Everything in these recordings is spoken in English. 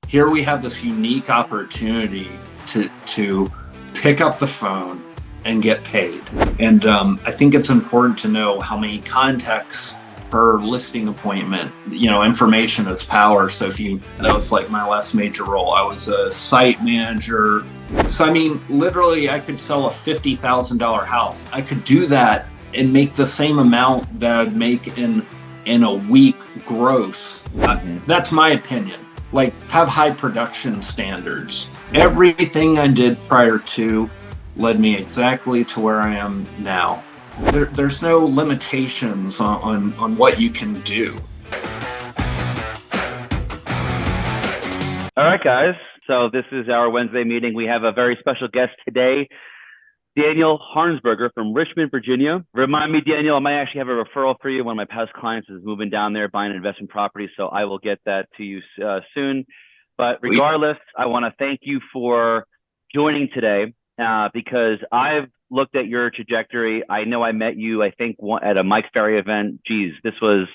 here we have this unique opportunity to pick up the phone and get paid. And I think it's important to know how many contacts per listing appointment. Information is power. So that was like my last major role. I was a site manager. So literally I could sell a $50,000 house. I could do that and make the same amount that I'd make in a week gross. That's my opinion. Like, have high production standards. Everything I did prior to led me exactly to where I am now. There's no limitations on what you can do. All right, guys. So this is our Wednesday meeting. We have a very special guest today, Daniel Harnsberger from Richmond, Virginia. Remind me, Daniel, I might actually have a referral for you. One of my past clients is moving down there, buying an investment property, so I will get that to you soon. But regardless, I want to thank you for joining today because I've looked at your trajectory. I know I met you, I think, at a Mike Ferry event. Geez, this was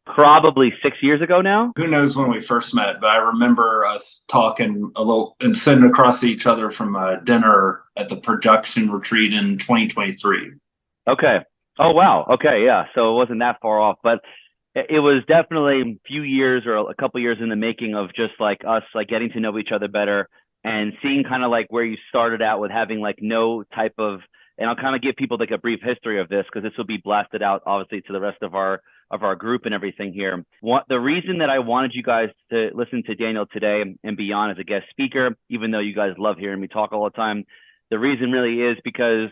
probably 6 years ago now. Who knows when we first met, but I remember us talking a little and sitting across each other from dinner at the production retreat in 2023. Okay. Oh, wow. Okay. Yeah. So it wasn't that far off, but it was definitely a few years or a couple years in the making of just like us, like getting to know each other better and seeing kind of like where you started out with having like no type of, and I'll kind of give people like a brief history of this because this will be blasted out obviously to the rest of our group and everything here. The reason that I wanted you guys to listen to Daniel today and beyond as a guest speaker, even though you guys love hearing me talk all the time, the reason really is because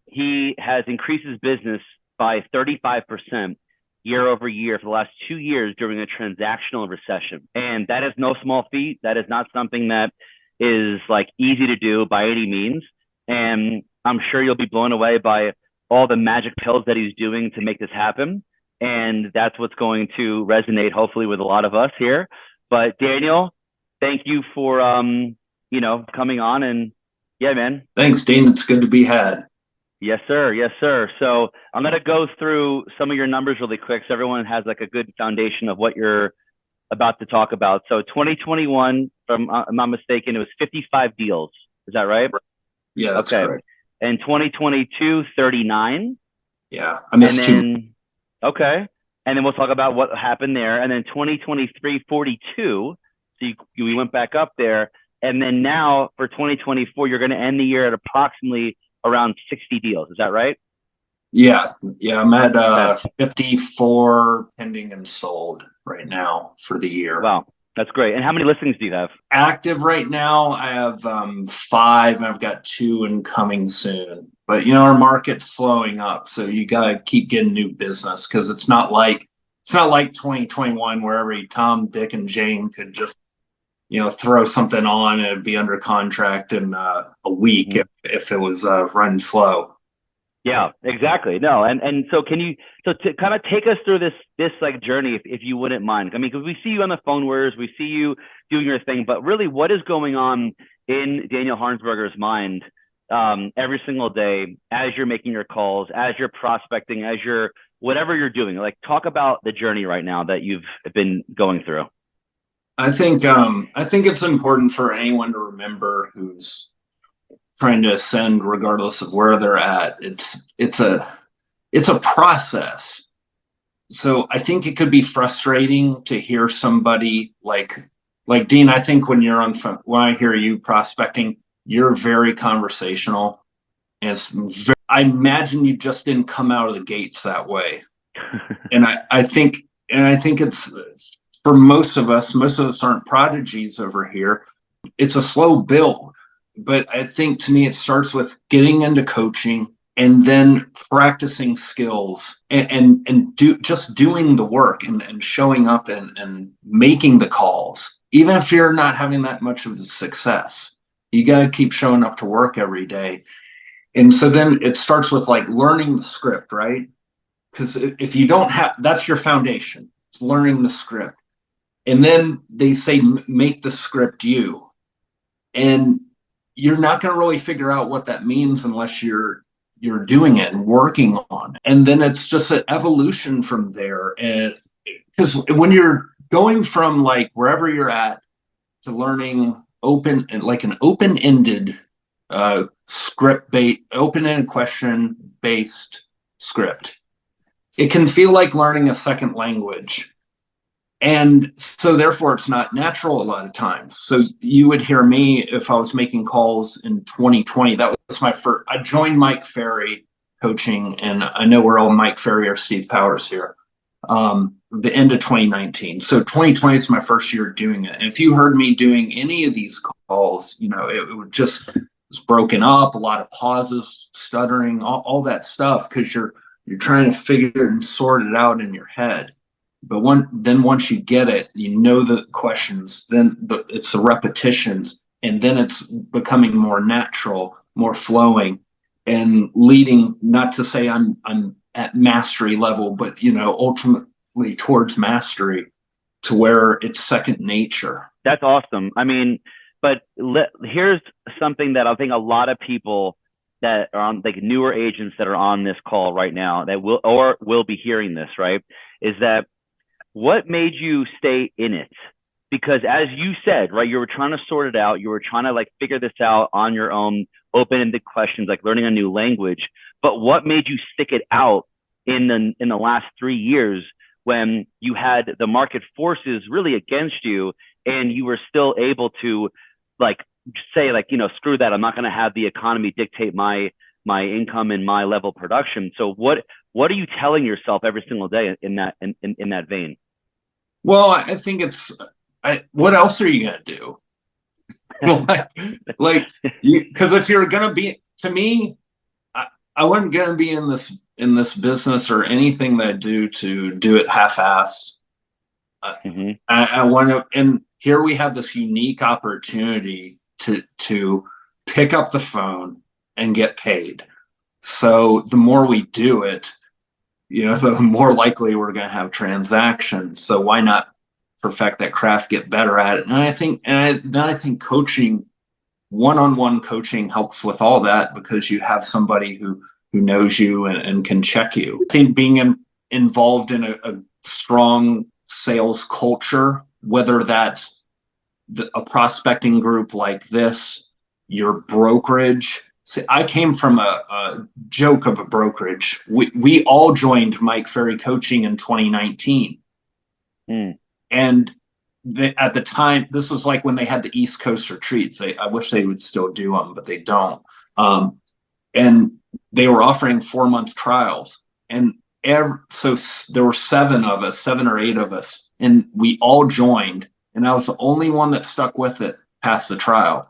he has increased his business by 35% year over year for the last 2 years during a transactional recession. And that is no small feat. That is not something that is like easy to do by any means. And I'm sure you'll be blown away by all the magic pills that he's doing to make this happen. And that's what's going to resonate, hopefully, with a lot of us here. But Daniel, thank you for, coming on. And yeah, man. Thanks, Dean. It's good to be had. Yes, sir. Yes, sir. So I'm going to go through some of your numbers really quick so everyone has like a good foundation of what you're about to talk about. So 2021, if I'm not mistaken, it was 55 deals. Is that right? Yeah, that's correct. And 2022, 39. Yeah, I missed two. Okay. And then we'll talk about what happened there. And then 2023, 42. So we went back up there. And then now for 2024, you're going to end the year at approximately around 60 deals. Is that right? Yeah. I'm at 54 pending and sold right now for the year. Wow. That's great. And how many listings do you have? Active right now, I have 5, and I've got 2 incoming soon. But our market's slowing up, so you gotta keep getting new business because it's not like 2021 where every Tom, Dick, and Jane could just throw something on and it'd be under contract in a week if it was running slow. Yeah, exactly. No, and so to kind of take us through this like journey, if you wouldn't mind. I mean, because we see you on the phone wars, we see you doing your thing, but really, what is going on in Daniel Harnsberger's mind every single day as you're making your calls, as you're prospecting, as you're whatever you're doing? Like, talk about the journey right now that you've been going through. I think it's important for anyone to remember who's trying to ascend regardless of where they're at. It's a process. So I think it could be frustrating to hear somebody like Dean. I think when I hear you prospecting, you're very conversational, and I imagine you just didn't come out of the gates that way. and I think it's for most of us aren't prodigies over here. It's a slow build. But I think to me, it starts with getting into coaching and then practicing skills and just doing the work and showing up and making the calls. Even if you're not having that much of a success, you got to keep showing up to work every day. And so then it starts with like learning the script, right? Because if you don't have, that's your foundation. It's learning the script. And then they say, make the script you. And you're not going to really figure out what that means unless you're doing it and working on it. And then it's just an evolution from there. And because when you're going from like wherever you're at to learning like an open-ended open-ended question based script. It can feel like learning a second language. And so therefore it's not natural a lot of times. So you would hear me if I was making calls in 2020. That was my first. I joined Mike Ferry coaching, and I know we're all Mike Ferry or Steve Powers here. The end of 2019. So 2020 is my first year doing it. And if you heard me doing any of these calls, it would just was broken up, a lot of pauses, stuttering, all that stuff, because you're trying to figure and sort it out in your head. But once you get it, the questions, then it's the repetitions, and then it's becoming more natural, more flowing, and leading, not to say I'm at mastery level, but ultimately towards mastery, to where it's second nature. That's awesome. I mean, but here's something that I think a lot of people that are on, like newer agents that are on this call right now, that will be hearing this, right? Is that what made you stay in it? Because as you said, right, you were trying to sort it out. You were trying to like figure this out on your own, open-ended questions, like learning a new language. But what made you stick it out in the last 3 years when you had the market forces really against you, and you were still able to like say, like, screw that, I'm not going to have the economy dictate my income and my level of production. So what are you telling yourself every single day in that vein? Well, I think what else are you going to do? Because if you're going to be, to me, I wasn't going to be in this business or anything that I do to do it half-assed. I want to, and here we have this unique opportunity to pick up the phone and get paid. So the more we do it, the more likely we're going to have transactions. So why not perfect that craft, get better at it? And I think coaching, one-on-one coaching, helps with all that, because you have somebody who knows you and can check you. I think being involved in a strong sales culture, whether that's a prospecting group like this, your brokerage. See, I came from a joke of a brokerage. We all joined Mike Ferry Coaching in 2019. And at the time, this was like when they had the East Coast retreats. I wish they would still do them, but they don't. And they were offering 4-month trials. And so there were 7 or 8 of us, and we all joined. And I was the only one that stuck with it past the trial.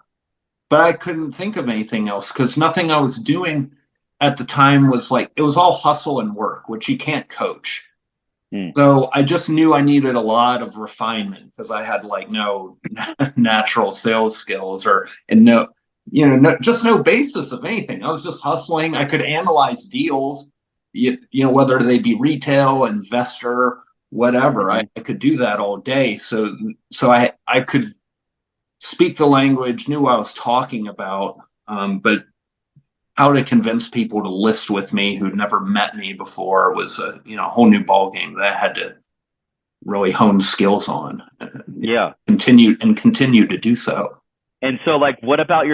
But I couldn't think of anything else, because nothing I was doing at the time was like, it was all hustle and work, which you can't coach. So I just knew I needed a lot of refinement, because I had like no natural sales skills just no basis of anything. I was just hustling. I could analyze deals, whether they be retail, investor, whatever. I could do that all day. So I could speak the language, knew what I was talking about, but how to convince people to list with me who'd never met me before was a whole new ballgame that I had to really hone skills on. Yeah, continue to do so. And so, like, what about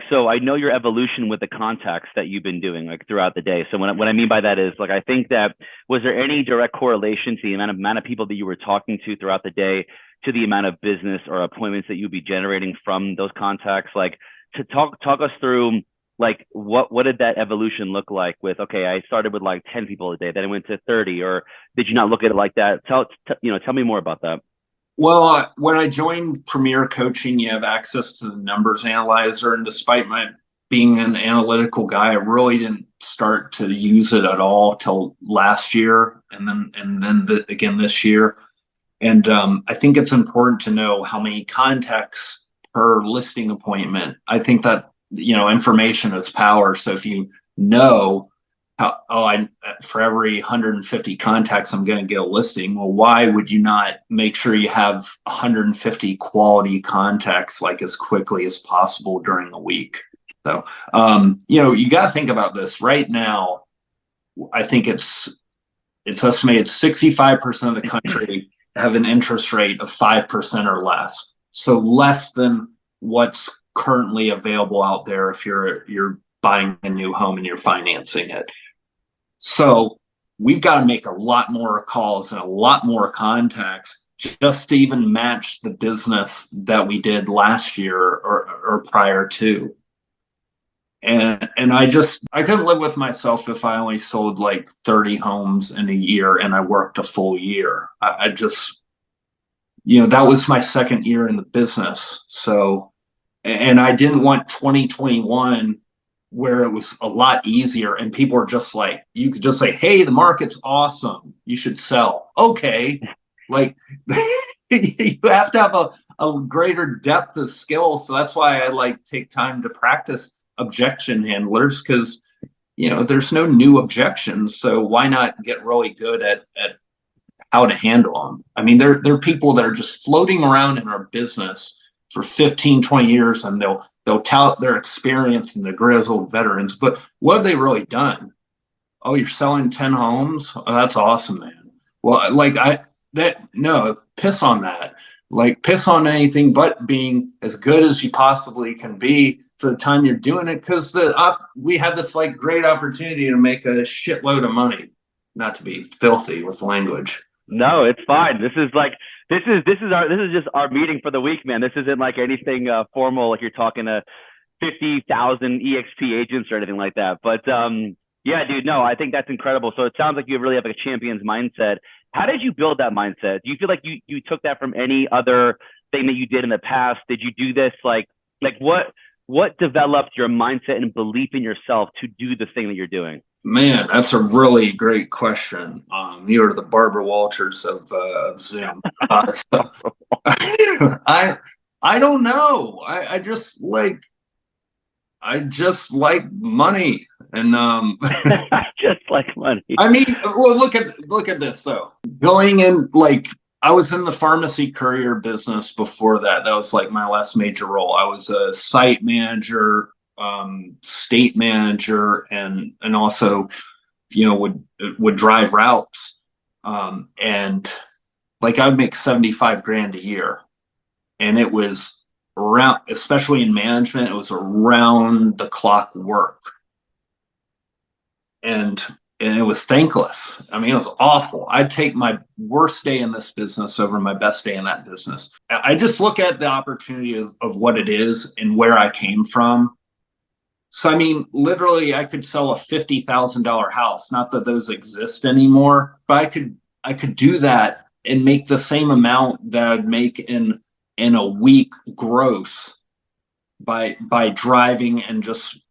so I know your evolution with the contacts that you've been doing, like, throughout the day. So what I mean by that is, like, I think that, was there any direct correlation to the amount of people that you were talking to throughout the day, to the amount of business or appointments that you'd be generating from those contacts? Like, to talk us through, like, what did that evolution look like with, okay, I started with like 10 people a day, then I went to 30, or did you not look at it like that? Tell me more about that. Well, when I joined Premier Coaching, you have access to the numbers analyzer. And despite my being an analytical guy, I really didn't start to use it at all till last year, and then again this year. And I think it's important to know how many contacts per listing appointment. I think that, information is power. So if you know for every 150 contacts, I'm going to get a listing. Well, why would you not make sure you have 150 quality contacts, like, as quickly as possible during a week? So, you got to think about this right now. I think it's estimated 65% of the country have an interest rate of 5% or less. So less than what's currently available out there if you're buying a new home and you're financing it. So we've got to make a lot more calls and a lot more contacts just to even match the business that we did last year or prior to. And I couldn't live with myself if I only sold like 30 homes in a year and I worked a full year. I just, that was my second year in the business. So, and I didn't want 2021 where it was a lot easier and people are just like, you could just say, hey, the market's awesome, you should sell. Okay. Like you have to have a greater depth of skill. So that's why I like take time to practice objection handlers, because there's no new objections. So why not get really good at how to handle them? I mean, there are people that are just floating around in our business for 15, 20 years, and they'll tout their experience and the grizzled veterans, but what have they really done? Oh, you're selling 10 homes? Oh, that's awesome, man. Well, no, piss on that. Like, piss on anything but being as good as you possibly can be for the time you're doing it, because we had this like great opportunity to make a shitload of money. Not to be filthy with language. No, it's fine. This is just our meeting for the week, man. This isn't like anything formal, like you're talking to 50,000 EXP agents or anything like that. But yeah, dude, no, I think that's incredible. So it sounds like you really have like a champion's mindset. How did you build that mindset? Do you feel like you took that from any other thing that you did in the past? Did you do this like what developed your mindset and belief in yourself to do the thing that you're doing? Man, that's a really great question. You are the Barbara Walters of Zoom. So, I don't know. I just like money, and I just like money. I mean, well, look at this though. Going in, like, I was in the pharmacy courier business before that. That was like my last major role. I was a site manager, state manager, and also would drive routes, and like I would make 75 grand a year, and it was around, especially in management, it was around the clock work, and it was thankless. I mean, it was awful. I'd take my worst day in this business over my best day in that business. I just look at the opportunity of what it is and where I came from. So, I mean, literally, I could sell a $50,000 house. Not that those exist anymore, but I could do that and make the same amount that I'd make in a week gross by driving and just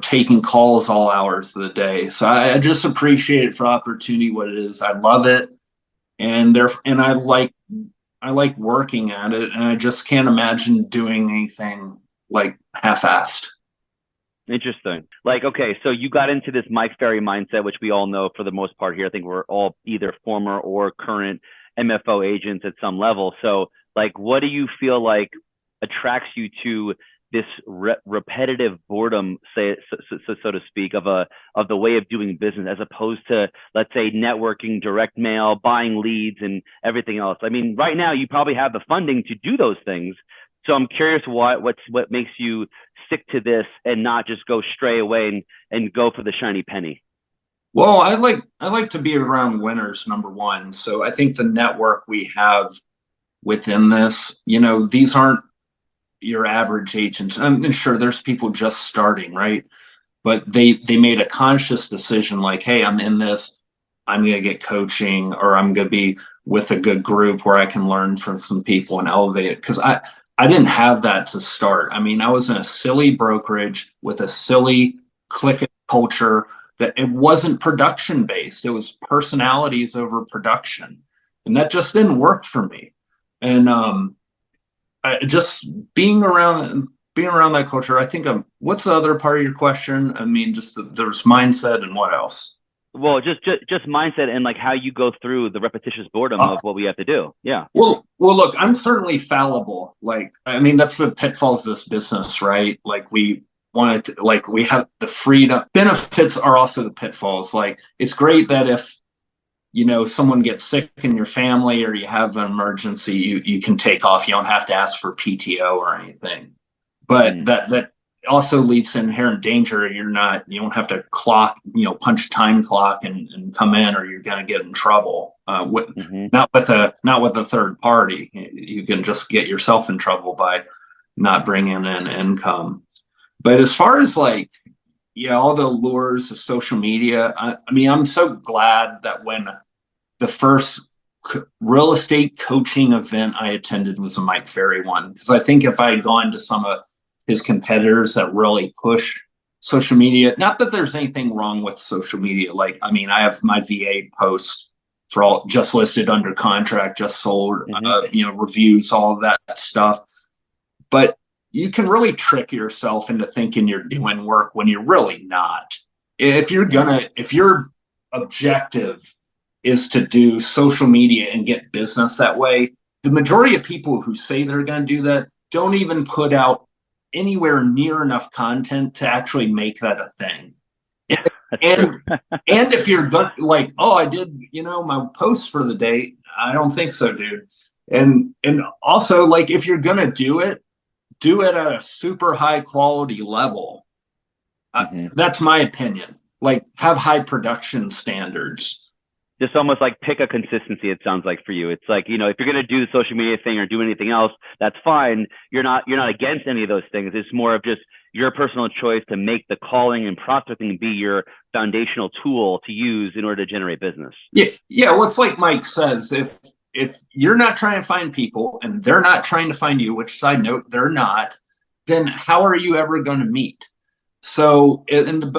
taking calls all hours of the day. So I just appreciate it for opportunity, what it is. I love it, and I like working at it, and I just can't imagine doing anything like half-assed. Interesting. Like, okay, so you got into this Mike Ferry mindset, which we all know for the most part here. I think we're all either former or current MFO agents at some level. So, like, what do you feel like attracts you to this repetitive boredom, so to speak, of the way of doing business, as opposed to, let's say, networking, direct mail, buying leads, and everything else? I mean, right now you probably have the funding to do those things. So I'm curious what makes you stick to this and not just go stray away and go for the shiny penny. Well, I like to be around winners, number one. So I think the network we have within this, these aren't your average agents. I'm sure there's people just starting, right? But they made a conscious decision, like, hey, I'm in this, I'm going to get coaching, or I'm going to be with a good group where I can learn from some people and elevate it. Because I didn't have that to start. I mean, I was in a silly brokerage with a silly clique culture that it wasn't production based. It was personalities over production. And that just didn't work for me. And just being around that culture, I think what's the other part of your question? I mean, just there's mindset, and what else? Well, just mindset, and like how you go through the repetitious boredom of what we have to do. Yeah. Well, look, I'm certainly fallible. Like, I mean, that's the pitfalls of this business, right? Like, we have the freedom. Benefits are also the pitfalls. Like, it's great that if someone gets sick in your family or you have an emergency, you can take off. You don't have to ask for PTO or anything. But that also leads to inherent danger. You don't have to punch time clock and come in, or you're going to get in trouble. Not with a third party. You can just get yourself in trouble by not bringing in income. But as far as all the allures of social media, I mean, I'm so glad that when the first real estate coaching event I attended was a Mike Ferry one, because I think if I had gone to some of his competitors that really push social media, not that there's anything wrong with social media. I have my VA post for all just listed, under contract, just sold, reviews, all of that stuff. But you can really trick yourself into thinking you're doing work when you're really not. If your objective is to do social media and get business that way, the majority of people who say they're going to do that don't even put out anywhere near enough content to actually make that a thing. And if you're I did, my post for the day, I don't think so, dude. And also, if you're going to do it at a super high quality level. That's my opinion. Have high production standards. Just almost pick a consistency. It sounds like for you, it's if you're going to do the social media thing or do anything else, that's fine. You're not against any of those things. It's more of just your personal choice to make the calling and prospecting be your foundational tool to use in order to generate business. Yeah. Well, it's like Mike says, if you're not trying to find people and they're not trying to find you, which, side note, they're not, then how are you ever going to meet? So,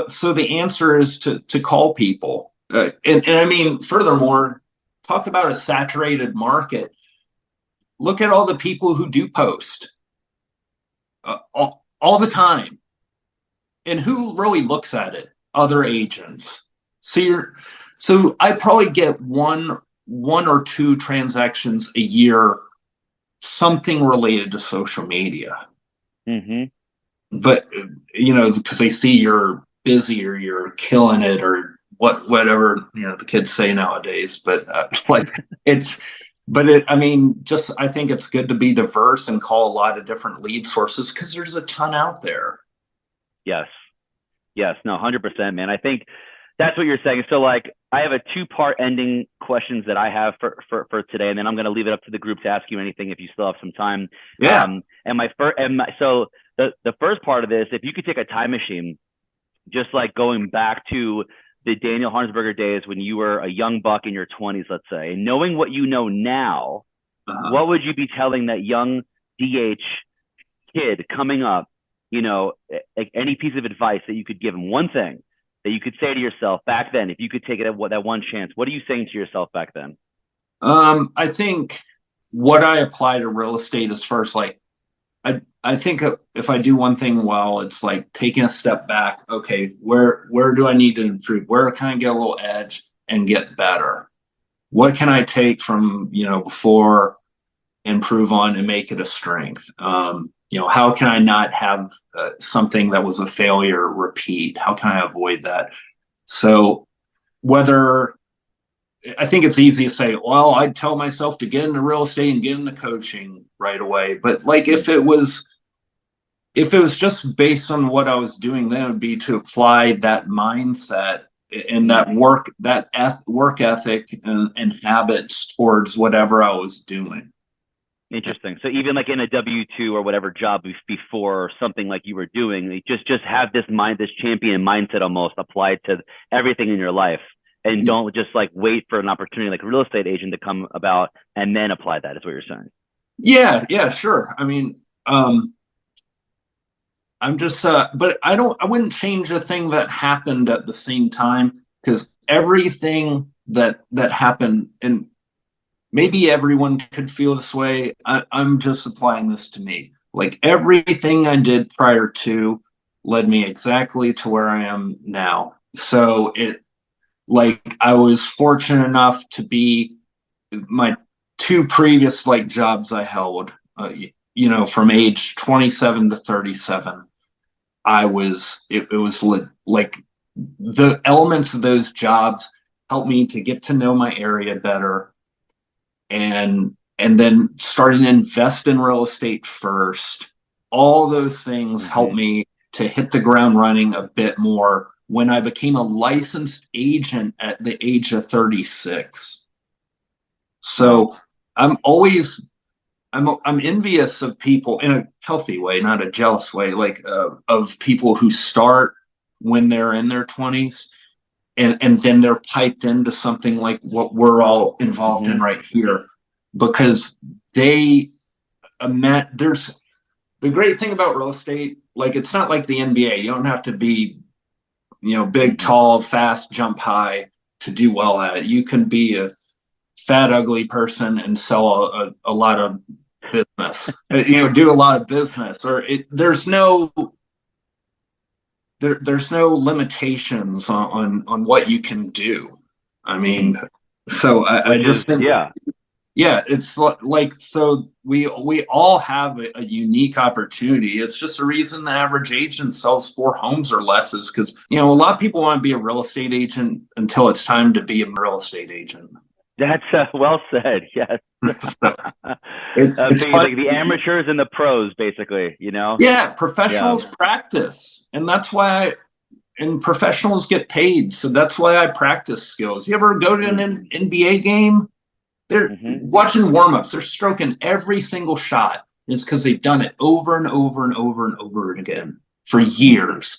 so the answer is to call people. And I mean, furthermore, talk about a saturated market. Look at all the people who do post all the time. And who really looks at it? Other agents. So I probably get one or two transactions a year, something related to social media. But because they see you're busy or you're killing it or whatever the kids say nowadays. But I think it's good to be diverse and call a lot of different lead sources, because there's a ton out there. Yes, no, 100%, man. I think that's what you're saying. So I have a two-part ending questions that I have for today, and then I'm going to leave it up to the group to ask you anything if you still have some time. Yeah. So the first part of this, if you could take a time machine, just going back to the Daniel Harnsberger days when you were a young buck in your 20s, let's say, and knowing what you know now, what would you be telling that young DH kid coming up? Any piece of advice that you could give him, one thing that you could say to yourself back then, if you could take it at that one chance, what are you saying to yourself back then? I think what I apply to real estate is first, I think if I do one thing well, it's taking a step back. Okay, where do I need to improve? Where can I get a little edge and get better? What can I take from before, improve on, and make it a strength? How can I not have something that was a failure repeat? How can I avoid that? So I think it's easy to say, well, I'd tell myself to get into real estate and get into coaching right away. But if it was just based on what I was doing, then it would be to apply that mindset and that work ethic and habits towards whatever I was doing. Interesting. So even in a W-2 or whatever job before, or something like you were doing, just have this champion mindset almost applied to everything in your life, and don't just wait for an opportunity like a real estate agent to come about and then apply that, is what you're saying. Yeah, sure. I mean, I'm just, but I wouldn't change a thing that happened at the same time, because everything that happened, and maybe everyone could feel this way. I'm just applying this to me. Everything I did prior to led me exactly to where I am now. So I was fortunate enough to be my two previous jobs I held, from age 27 to 37. It was the elements of those jobs helped me to get to know my area better, and then starting to invest in real estate first. All those things helped me to hit the ground running a bit more when I became a licensed agent at the age of 36. So I'm always I'm envious of people in a healthy way, not a jealous way, like of people who start when they're in their 20s, and then they're piped into something like what we're all involved in right here, because they met. There's the great thing about real estate, like it's not like the NBA. You don't have to be, big, tall, fast, jump high to do well at it. You can be a fat, ugly person and sell a lot of business, do a lot of business, or there's no limitations on what you can do. I mean, so I just think, yeah, it's like, so we all have a unique opportunity. It's just the reason the average agent sells 4 homes or less is because, a lot of people want to be a real estate agent until it's time to be a real estate agent. That's well said. Yes. It's like the amateurs and the pros, basically, Yeah, professionals practice, and that's why professionals get paid. So that's why I practice skills. You ever go to an NBA game? They're watching warm-ups. They're stroking every single shot. It's because they've done it over and over and over and over again for years.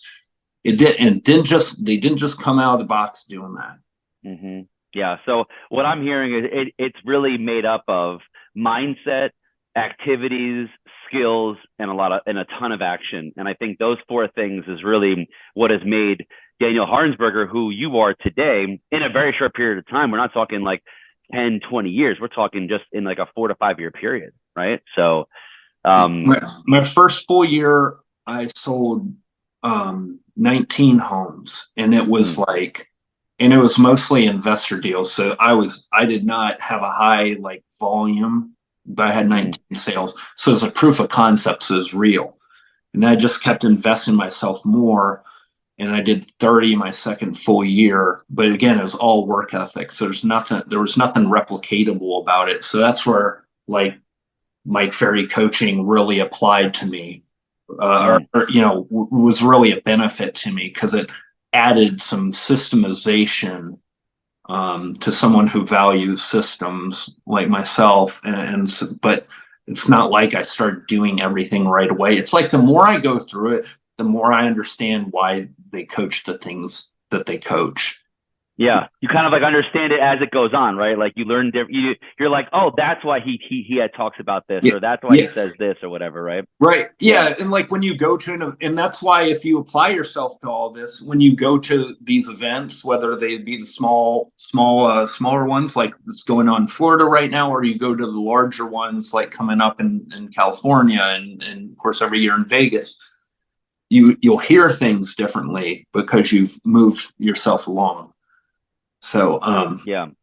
They didn't just come out of the box doing that. Yeah. So what I'm hearing is it's really made up of mindset, activities, skills, and a ton of action. And I think those 4 things is really what has made Daniel Harnsberger who you are today in a very short period of time. We're not talking like 10, 20 years. We're talking just in like a 4 to 5 year period. Right. So my first full year, I sold 19 homes, and it was and it was mostly investor deals. So I did not have a high volume, but I had 19 sales. So it was a proof of concept. So it was real. And I just kept investing myself more. And I did 30 my second full year. But again, it was all work ethic. So there was nothing replicatable about it. So that's where Mike Ferry coaching really applied to me, was really a benefit to me, because it added some systemization to someone who values systems like myself. But it's not like I started doing everything right away. It's like the more I go through it, the more I understand why they coach the things that they coach. Yeah, you kind of understand it as it goes on, right? Like you learn different. You're like, oh, that's why he had talks about this, or that's why he says this, or whatever, right? Right. Yeah, and when you go to and that's why if you apply yourself to all this, when you go to these events, whether they be the smaller ones like that's going on in Florida right now, or you go to the larger ones like coming up in California, and of course every year in Vegas, you'll hear things differently because you've moved yourself along. So on that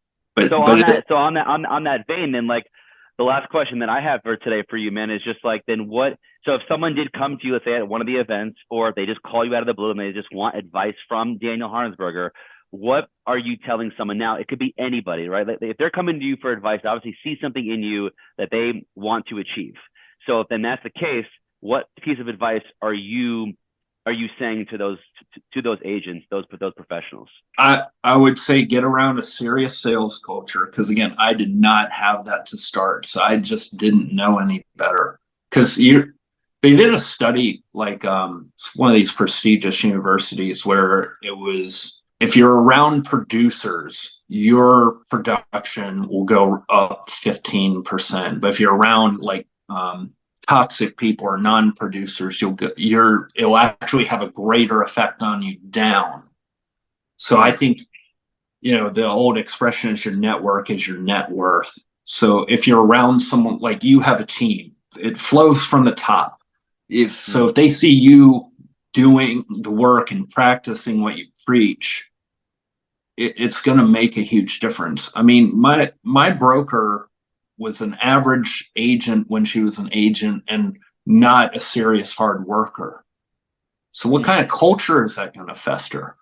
vein, then the last question that I have for today for you, man, is just then what? So if someone did come to you, let's say at one of the events, or they just call you out of the blue and they just want advice from Daniel Harnsberger, what are you telling someone now? It could be anybody, right? If they're coming to you for advice, they obviously see something in you that they want to achieve. So if then that's the case, what piece of advice are you saying to those agents, those professionals? I would say get around a serious sales culture, because again, I did not have that to start, so I just didn't know any better. Because they did a study one of these prestigious universities where it was, if you're around producers, your production will go up 15%, but if you're around toxic people or non-producers, it'll actually have a greater effect on you down. So I think, the old expression is your network is your net worth. So if you're around someone, like you have a team, it flows from the top. If they see you doing the work and practicing what you preach, it's going to make a huge difference. I mean, my broker was an average agent when she was an agent, and not a serious hard worker. So what kind of culture is that going to fester?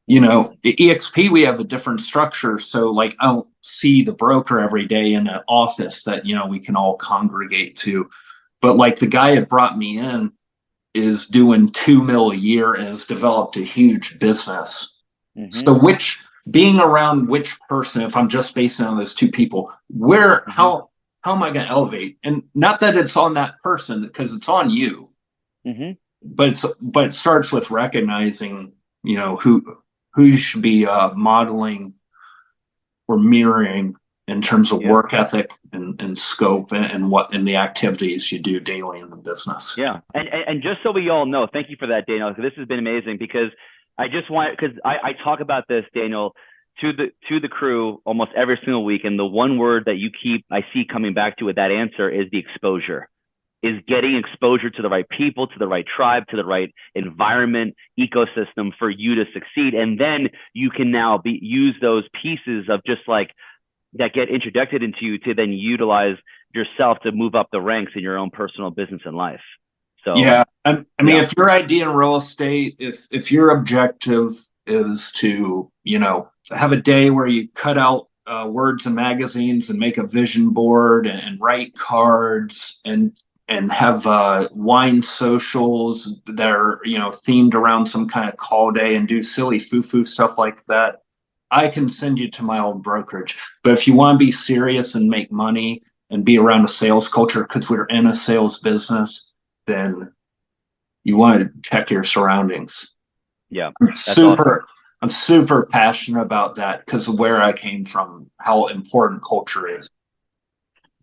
You know, at EXP, we have a different structure. So like, I don't see the broker every day in an office that, you know, we can all congregate to. But like the guy that brought me in is doing 2 mil a year and has developed a huge business. Mm-hmm. So being around which person, if I'm just basing on those two people, how am I going to elevate? And not that it's on that person, because it's on you, Mm-hmm. but it starts with recognizing, you know, who you should be modeling or mirroring in terms of work ethic and scope and what in the activities you do daily in the business. Yeah. And just so we all know, thank you for that, Daniel. This has been amazing, because I just want, because I talk about this, Daniel, to the crew almost every single week. And the one word that I see coming back to with that answer is the exposure. Is getting exposure to the right people, to the right tribe, to the right environment, ecosystem for you to succeed. And then you can now use those pieces of just like that get introduced into you to then utilize yourself to move up the ranks in your own personal business and life. So yeah, I mean, if your idea in real estate, if your objective is to, you know, have a day where you cut out words and magazines and make a vision board and write cards and have wine socials that are, you know, themed around some kind of call day and do silly foo-foo stuff like that, I can send you to my old brokerage. But if you want to be serious and make money and be around a sales culture, because we're in a sales business, then you want to check your surroundings. Yeah, I'm super passionate about that because of where I came from, how important culture is.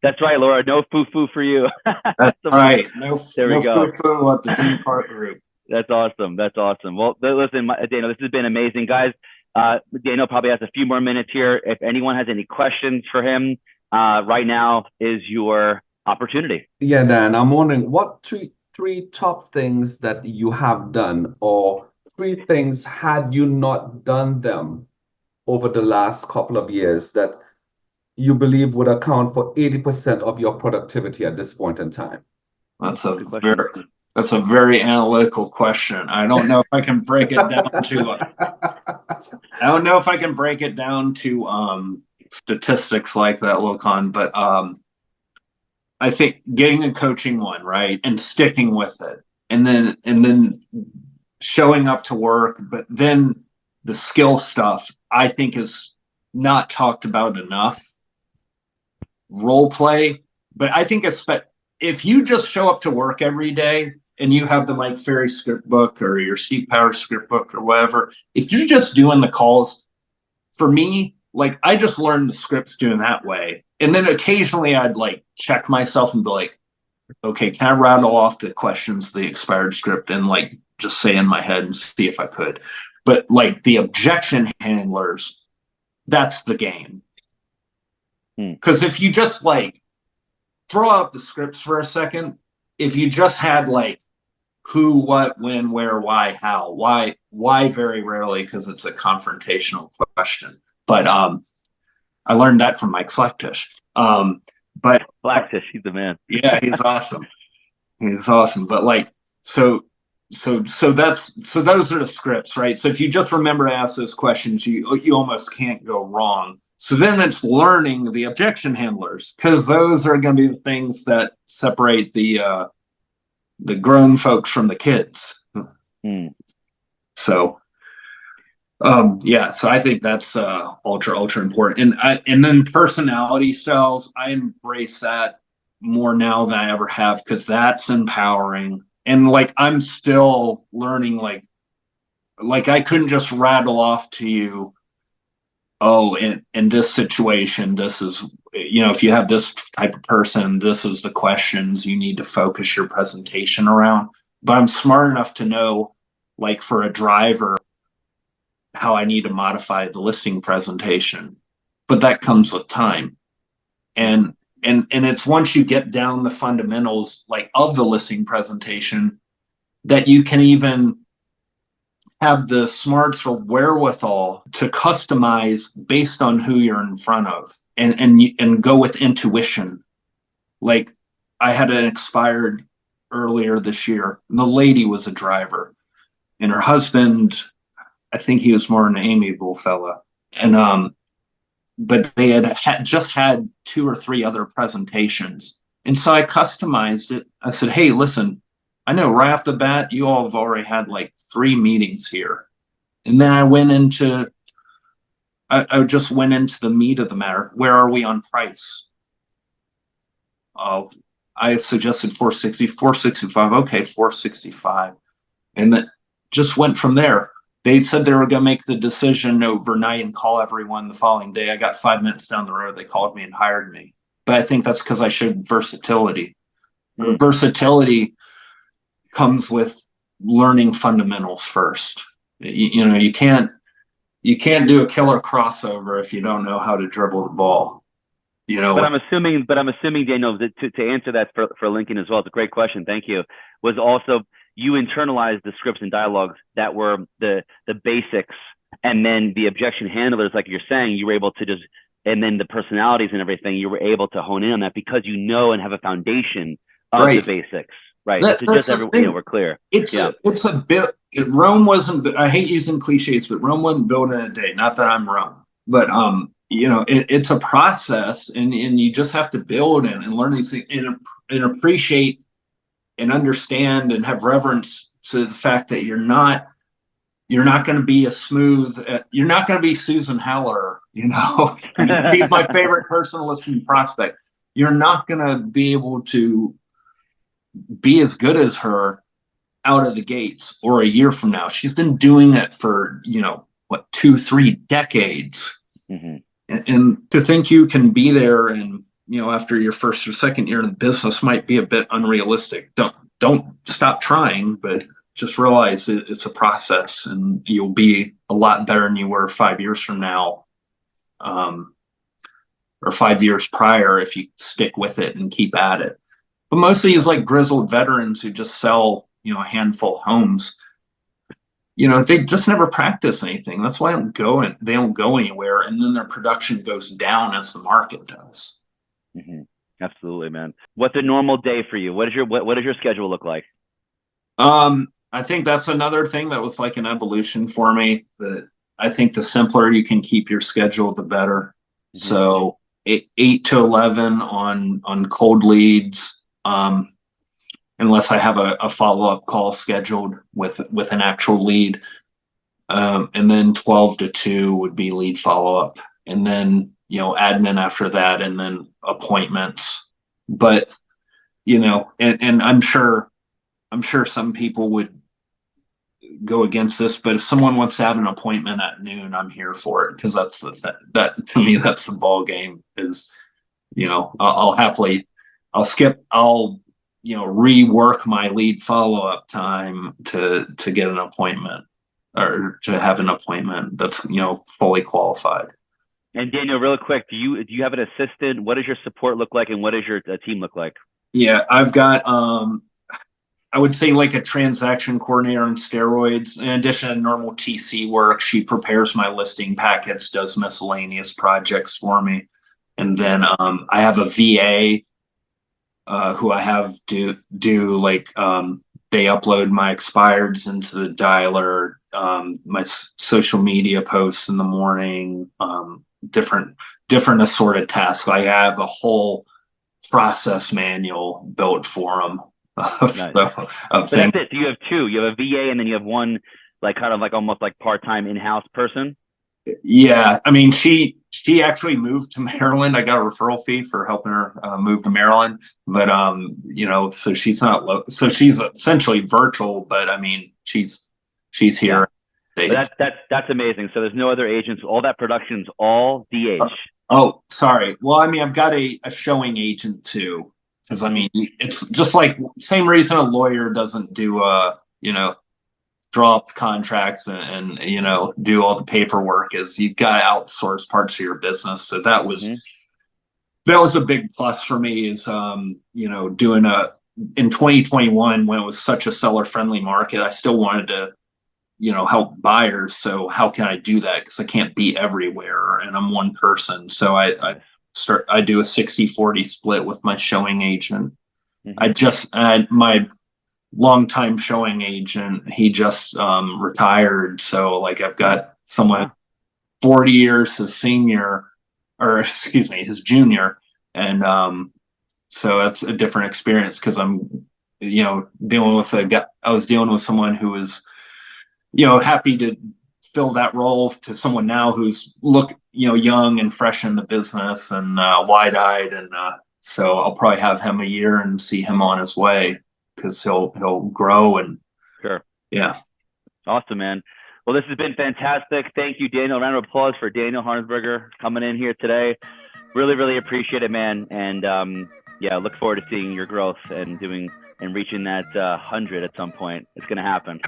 That's right, Laura. No foo-foo for you. That's right. No, there we go. Foo-foo at the Dean Park Group. That's awesome. That's awesome. Well, listen, Daniel, this has been amazing, guys. Daniel probably has a few more minutes here. If anyone has any questions for him, right now is your opportunity. Yeah, Dan, I'm wondering what three top things that you have done, or three things had you not done them over the last couple of years that you believe would account for 80% of your productivity at this point in time? That's a very analytical question. I don't know if I can break it down to I don't know if I can break it down to statistics like that, Lokan, but I think getting a coaching one, right, and sticking with it, and then showing up to work, but then the skill stuff I think is not talked about enough. Role play, but I think if you just show up to work every day and you have the Mike Ferry script book or your Steve Powers script book or whatever, if you're just doing the calls, for me, like I just learned the scripts doing that way. And then occasionally I'd like check myself and be like, okay, can I rattle off the questions, the expired script, and like just say in my head and see if I could. But like the objection handlers, that's the game. Because if you just like throw out the scripts for a second, if you just had like who, what, when, where, why, how, why very rarely, because it's a confrontational question. But I learned that from Mike Slacktish. But Slacktish, he's the man. Yeah, he's awesome. He's awesome. But like so those are the scripts, right? So if you just remember to ask those questions, you almost can't go wrong. So then it's learning the objection handlers, because those are going to be the things that separate the grown folks from the kids. So yeah, so I think that's ultra important. And then personality styles, I embrace that more now than I ever have, because that's empowering. And like I'm still learning, like I couldn't just rattle off to you, oh, in this situation, this is, you know, if you have this type of person, this is the questions you need to focus your presentation around. But I'm smart enough to know, like for a driver, how I need to modify the listing presentation. But that comes with time. And it's once you get down the fundamentals like of the listing presentation that you can even have the smarts or wherewithal to customize based on who you're in front of, and go with intuition. Like I had an expired earlier this year, and the lady was a driver, and her husband I think he was more an amiable fella. And but they had just had 2 or 3 other presentations. And so I customized it. I said, hey, listen, I know right off the bat, you all have already had like 3 meetings here. And then I just went into the meat of the matter. Where are we on price? I suggested 460, 465. Okay, 465. And that just went from there. They said they were going to make the decision overnight and call everyone the following day. I got 5 minutes down the road. They called me and hired me. But I think that's because I showed versatility. Versatility comes with learning fundamentals first. You know, you can't do a killer crossover if you don't know how to dribble the ball. You know, but I'm assuming, Daniel, that to answer that for Lincoln as well, it's a great question. Thank you. Was also you internalized the scripts and dialogues that were the basics, and then the objection handlers, like you're saying, you were able to just, and then the personalities and everything, you were able to hone in on that because you know and have a foundation of the basics, right? That's just we're clear. It's a bit. Rome wasn't. I hate using cliches, but Rome wasn't built in a day. Not that I'm Rome, but you know, it's a process, and you just have to build and learn these things and appreciate and understand and have reverence to the fact that you're not going to be you're not going to be Susan Heller, you know. She's my favorite personal listening prospect. You're not going to be able to be as good as her out of the gates or a year from now. She's been doing it for, you know, what, 2-3 decades. Mm-hmm. And to think you can be there and, you know, after your first or second year in the business might be a bit unrealistic. Don't stop trying, but just realize it's a process, and you'll be a lot better than you were 5 years from now, or 5 years prior if you stick with it and keep at it. But mostly it's like grizzled veterans who just sell, you know, a handful of homes. You know, they just never practice anything. That's why they don't go anywhere, and then their production goes down as the market does. Mm-hmm. Absolutely, man. What's a normal day for you? What does your schedule look like? I think that's another thing that was like an evolution for me. That I think the simpler you can keep your schedule, the better. Mm-hmm. So 8 to 11 on cold leads, unless I have a follow-up call scheduled with an actual lead. And then 12 to 2 would be lead follow-up. And then, you know, admin after that, and then appointments. But, you know, and I'm sure some people would go against this, but if someone wants to have an appointment at noon, I'm here for it, because that's that to me, that's the ball game. Is, you know, I'll you know, rework my lead follow-up time to get an appointment, or to have an appointment that's, you know, fully qualified. And Daniel, real quick, do you have an assistant? What does your support look like, and what does your team look like? Yeah, I've got I would say like a transaction coordinator on steroids. In addition to normal TC work, she prepares my listing packets, does miscellaneous projects for me, and then I have a VA who I have do like they upload my expireds into the dialer, my social media posts in the morning, different assorted tasks. I have a whole process manual built for them. Nice. But that's it. You have 2. You have a VA, and then you have one, like, kind of like almost like part-time in-house person. Yeah, I mean, she actually moved to Maryland. I got a referral fee for helping her move to Maryland, but you know, so she's not so she's essentially virtual, but I mean, she's here. Yeah. But that's amazing. So there's no other agents. All that production's all DH. Oh, sorry. Well, I mean, I've got a showing agent too, because I mean, it's just like same reason a lawyer doesn't do you know, draw up contracts and you know, do all the paperwork, is you've got to outsource parts of your business. So that was a big plus for me, is you know, doing in 2021, when it was such a seller friendly market, I still wanted to, you know, help buyers. So how can I do that? Because I can't be everywhere, and I'm one person. So I do a 60-40 split with my showing agent. Mm-hmm. longtime showing agent. He just retired. So like I've got someone 40 years his senior, or excuse me, his junior. And so that's a different experience because I'm, dealing with I was dealing with someone who was, happy to fill that role to someone now who's young and fresh in the business and wide-eyed. And so I'll probably have him a year and see him on his way because he'll grow and Sure. yeah. Awesome, man. Well, this has been fantastic. Thank you, Daniel. Round of applause for Daniel Harnsberger coming in here today. Really, really appreciate it, man. And yeah, look forward to seeing your growth and reaching that 100 at some point. It's going to happen.